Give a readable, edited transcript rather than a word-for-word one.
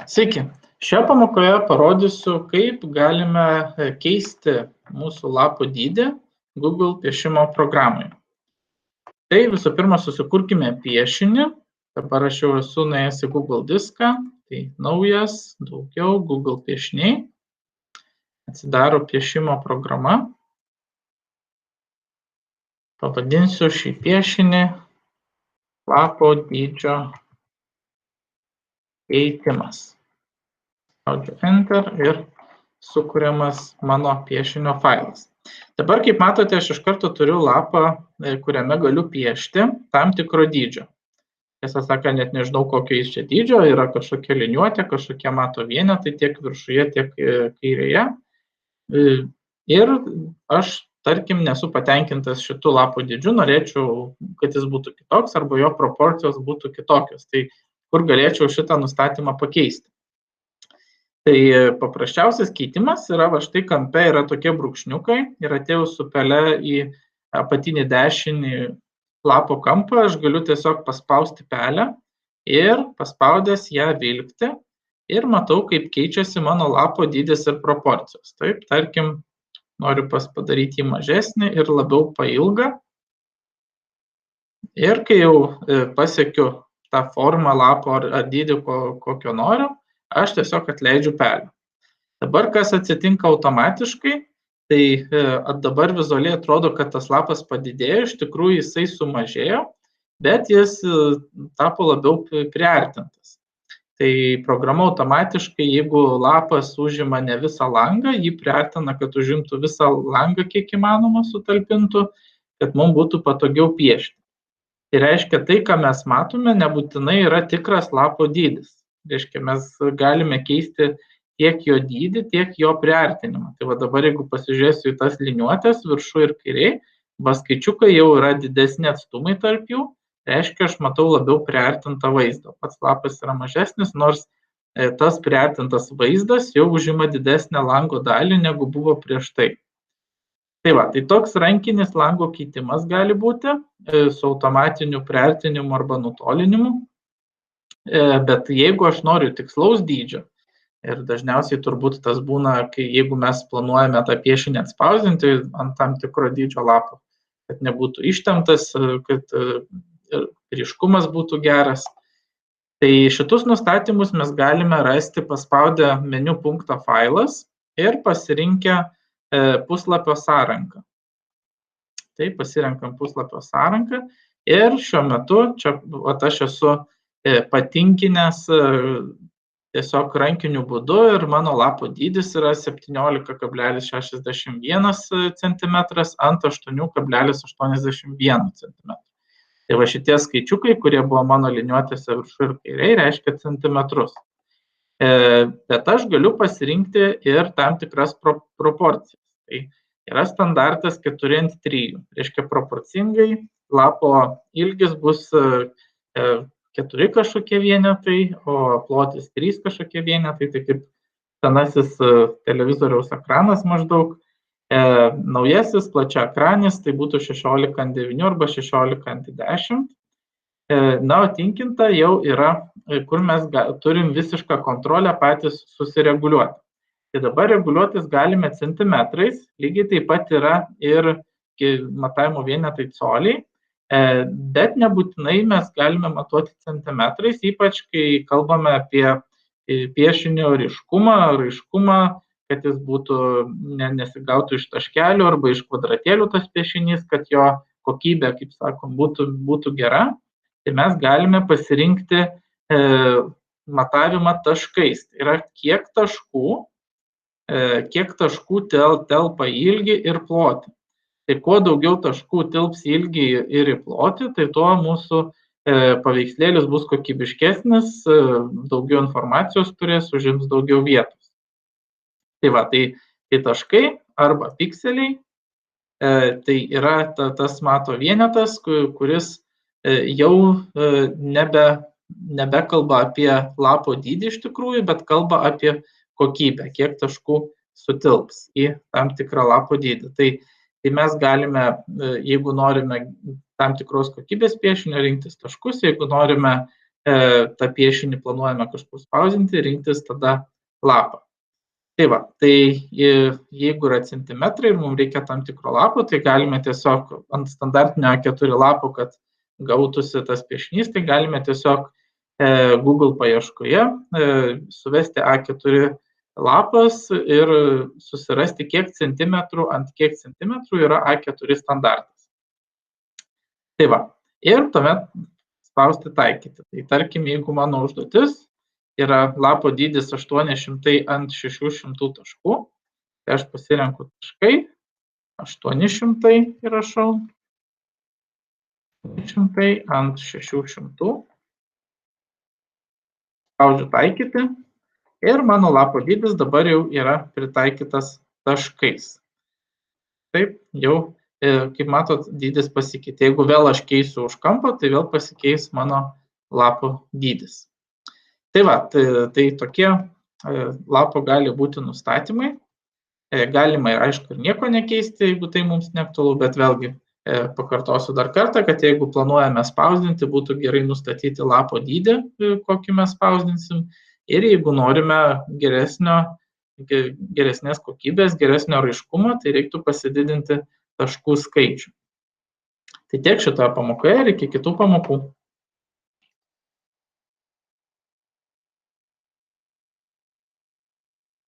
Sveiki. Šioje pamokoje parodysiu, kaip galime keisti mūsų lapo dydį Google piešimo programoje. Tai visų pirma susikurkime piešinį. Dabar aš jau esu nuėjęs į Google diską. Tai naujas, daugiau, Google piešiniai. Atsidaro piešimo programa. Pavadinsiu šį piešinį lapo dydžio keitimas. Spaudžiu Enter ir sukuriamas mano piešinio failas. Dabar, kaip matote, aš iš karto turiu lapą, kuriame galiu piešti tam tikro dydžio. Tiesą sakant, net nežinau, kokio jis čia dydžio, yra kažkokia liniuotė, kažkokie mato vienetai tiek viršuje, tiek kairėje. Ir aš, tarkim, nesu patenkintas šitų lapų dydžiu, norėčiau, kad jis būtų kitoks arba jo proporcijos būtų kitokios. Tai kur galėčiau šitą nustatymą pakeisti? Tai paprasčiausias keitimas yra, va štai kampe yra tokie brūkšniukai ir atėjus su pele į apatinį dešinį lapo kampą, aš galiu tiesiog paspausti pelę ir paspaudęs ją vilkti ir matau, kaip keičiasi mano lapo dydis ir proporcijos. Taip, tarkim, noriu padaryti jį mažesnį ir labiau pailgą. Ir kai jau pasiekiu tą formą lapo ar dydį, kokio noriu, aš tiesiog atleidžiu pelę. Dabar kas atsitinka automatiškai, tai dabar vizualiai atrodo, kad tas lapas padidėjo, iš tikrųjų jisai sumažėjo, bet jis tapo labiau priartintas. Tai programa automatiškai, jeigu lapas užima ne visą langą, jį priartina, kad užimtų visą langą, kiek įmanoma sutalpintų, kad mums būtų patogiau piešti. Tai reiškia, tai, ką mes matome, nebūtinai yra tikras lapo dydis. Reiškia, mes galime keisti tiek jo dydį, tiek jo priartinimą. Tai va dabar, jeigu pasižiūrėsiu į tas liniuotės viršų ir kairiai, va skaičiukai jau yra didesni atstumai tarp jų, reiškia, aš matau labiau priartintą vaizdą. Pats lapas yra mažesnis, nors tas priartintas vaizdas jau užima didesnę lango dalį, negu buvo prieš tai. Tai va, tai toks rankinis lango keitimas gali būti su automatiniu priartinimu arba nutolinimu. Bet jeigu aš noriu tikslaus dydžio, ir dažniausiai turbūt tas būna, jeigu mes planuojame tą piešinį atspausdinti ant tam tikro dydžio lapo, kad nebūtų ištemptas, kad ryškumas būtų geras. Tai šitus nustatymus mes galime rasti paspaudę meniu punktą failas ir pasirinkę puslapio sąranką. Tai pasirenkam puslapio sąranką ir šiuo metu čia aš esu patinkinęs tiesiog rankiniu būdu ir mano lapo dydis yra 17,61 cm ant 8,81 cm. Tai va šitie skaičiukai, kurie buvo mano liniuotėse viršų ir kairiai, reiškia centimetrus. Bet aš galiu pasirinkti ir tam tikras proporcijas. Tai yra standartas 4:3. Reiškia, proporcingai lapo ilgis bus 4 kažkokie vienetai, o plotis 3 kažkokie vienetai, tai kaip senasis televizoriaus ekranas maždaug. Naujasis plačiaekranis tai būtų 16:9 arba 16:10. Na, o tinkinta jau yra, kur mes turim visišką kontrolę patys susireguliuoti. Tai dabar reguliuotis galime centimetrais, lygiai taip pat yra ir matavimo vienetai coliai, bet nebūtinai mes galime matuoti centimetrais, ypač kai kalbame apie piešinio raiškumą, kad jis būtų nesigautų iš taškelių arba iš kvadratėlių tas piešinys, kad jo kokybė, kaip sakom, būtų gera. Tai mes galime pasirinkti matavimą taškais. Tai yra, kiek taškų telpa į ilgį ir plotį. Tai kuo daugiau taškų tilps į ilgį ir į plotį, tai tuo mūsų paveikslėlis bus kokybiškesnis, daugiau informacijos turės, užims daugiau vietos. Tai va, tai taškai arba pikseliai, tai yra tas mato vienetas, kuris jau nebekalba apie lapo dydį iš tikrųjų, bet kalba apie kokybę, kiek taškų sutilps į tam tikrą lapo dydį. Tai mes galime, jeigu norime tam tikros kokybės piešinio, rinktis taškus, jeigu norime tą piešinį planuojame kažkur spausdinti, rinktis tada lapą. Tai va, tai jeigu yra centimetrai ir mums reikia tam tikro lapo, tai galime tiesiog ant standartinio A4 lapo, kad gautųsi tas piešinys, tai galime tiesiog Google paieškoje suvesti A4 lapas ir susirasti, kiek centimetrų ant kiek centimetrų yra A4 standartas. Tai va, ir tuomet spausti taikyti. Tai tarkim, jeigu mano užduotis yra lapo dydis 800 ant 600 taškų, tai aš pasirenku taškai, 800 įrašau, 800 ant 600, spaudžiu taikyti ir mano lapo dydis dabar jau yra pritaikytas taškais. Taip, jau, kaip matot, dydis pasikeitė. Jeigu vėl aš keisiu už kampo, tai vėl pasikeis mano lapo dydis. Tai va, tai tokie lapo gali būti nustatymai. Galima, aišku, ir nieko nekeisti, jeigu tai mums neaktualu, bet vėlgi pakartosiu dar kartą, kad jeigu planuojame spausdinti, būtų gerai nustatyti lapo dydį, kokį mes spausdinsim. Ir jeigu norime geresnės kokybės, geresnio raiškumo, tai reiktų pasididinti taškų skaičių. Tai tiek šitoje pamokoje ir iki kitų pamokų.